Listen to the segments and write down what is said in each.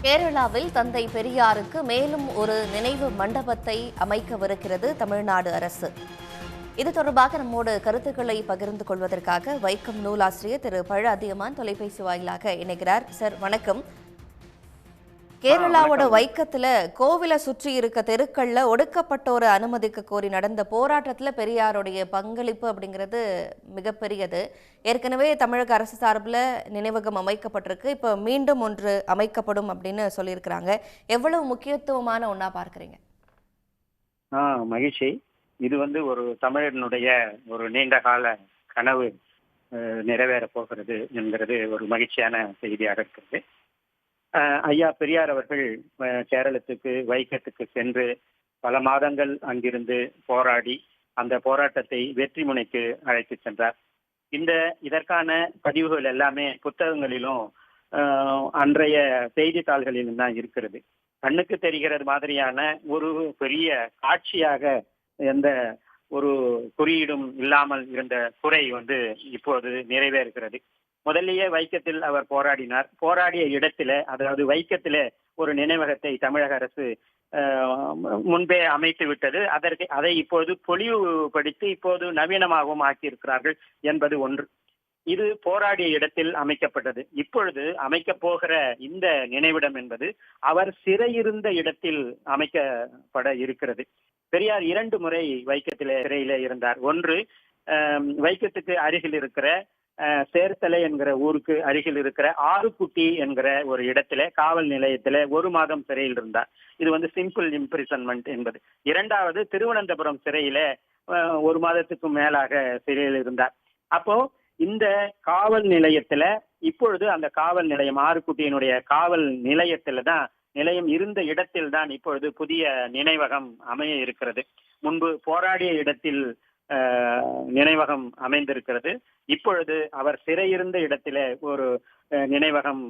கேரளாவில் தந்தை பெரியாருக்கு மேலும் ஒரு நினைவு மண்டபத்தை அமைக்கவிருக்கிறது தமிழ்நாடு அரசு. இது தொடர்பாக நம்மோடு கருத்துக்களை பகிர்ந்து கொள்வதற்காக வைக்கம் நூலாசிரியர் திரு பழ அதியமான் தொலைபேசி வாயிலாக இணைகிறார். சார் வணக்கம். கேரளாவோட வணக்கம். வைக்கத்துல கோவிலை சுற்றி இருக்க தெருக்கள்ல ஒடுக்கப்பட்டோரை அனுமதிக்க கோரி நடந்த போராட்டத்துல பெரியாருடைய பங்களிப்பு அப்படிங்கிறது மிகப்பெரியது. ஏற்கனவே தமிழக அரசு சார்பில் நினைவகம் அமைக்கப்பட்டிருக்கு. இப்போ மீண்டும் ஒன்று அமைக்கப்படும் அப்படின்னு சொல்லியிருக்கிறாங்க. எவ்வளவு முக்கியத்துவமான ஒண்ணா பார்க்குறீங்க? மகிழ்ச்சி. இது ஒரு தமிழனுடைய ஒரு நீண்ட கால கனவு நிறைவேற போகிறது என்கிறது ஒரு மகிழ்ச்சியான செய்தியாக இருக்கிறது. ஐயா பெரியார் அவர்கள் கேரளத்துக்கு வைக்கத்துக்கு சென்று பல மாதங்கள் அங்கிருந்து போராடி அந்த போராட்டத்தை வெற்றி முனைக்கு அழைத்து சென்றார். இதற்கான பதிவுகள் எல்லாமே புத்தகங்களிலும் அன்றைய செய்தித்தாள்களிலும் தான் இருக்கிறது. கண்ணுக்கு தெரிகிறது மாதிரியான ஒரு பெரிய காட்சியாக எந்த ஒரு குறியீடும் இல்லாமல் இருந்த குறை இப்போது நிறைவேறுகிறது. முதலிலேயே வைக்கத்தில் அவர் போராடினார். போராடிய இடத்திலே, அதாவது வைக்கத்திலே ஒரு நினைவகத்தை தமிழக அரசு முன்பே அமைத்து விட்டது. அதை இப்போது பொலிவுபடுத்தி இப்போது நவீனமாகவும் ஆக்கியிருக்கிறார்கள் என்பது ஒன்று. இது போராடிய இடத்தில் அமைக்கப்பட்டது. இப்பொழுது அமைக்கப் போகிற இந்த நினைவிடம் என்பது அவர் சிறையிருந்த இடத்தில் அமைக்கப்பட இருக்கிறது. பெரியார் 2 முறை வைக்கத்திலே சிறையிலே இருந்தார். ஒன்று வைக்கத்துக்கு அருகில் இருக்கிற சேர்த்தலை என்கிற ஊருக்கு அருகில் இருக்கிற ஆறுக்குட்டி என்கிற ஒரு இடத்திலே காவல் நிலையத்திலே 1 மாதம் சிறையில் இருந்தார். இது சிம்பிள் இம்ப்ரிசன்மெண்ட் என்பது. 2வது திருவனந்தபுரம் சிறையிலே 1 மாதத்துக்கும் மேலாக சிறையில் இருந்தார். அப்போ இந்த காவல் நிலையத்துல இப்பொழுது அந்த காவல் நிலையம் ஆறுக்குட்டியினுடைய காவல் நிலையம் இருந்த இடத்தில் தான் இப்பொழுது புதிய நினைவகம் அமைய இருக்கிறது. முன்பு போராடிய இடத்தில் நினைவகம் அமைந்திருக்கிறது. இப்பொழுது அவர் சிறையிருந்த இடத்திலே ஒரு நினைவகம்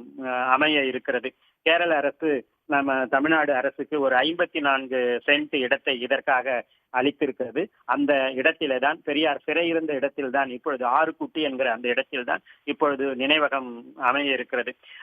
அமைய இருக்கிறது. கேரள அரசு நம்ம தமிழ்நாடு அரசுக்கு ஒரு 54 சென்ட் இடத்தை இதற்காக அளித்திருக்கிறது. அந்த இடத்திலே தான் பெரியார் சிறையிருந்த இடத்தில் தான் இப்பொழுது ஆறுக்குட்டி என்கிற அந்த இடத்தில் தான் இப்பொழுது நினைவகம் அமைய இருக்கிறது.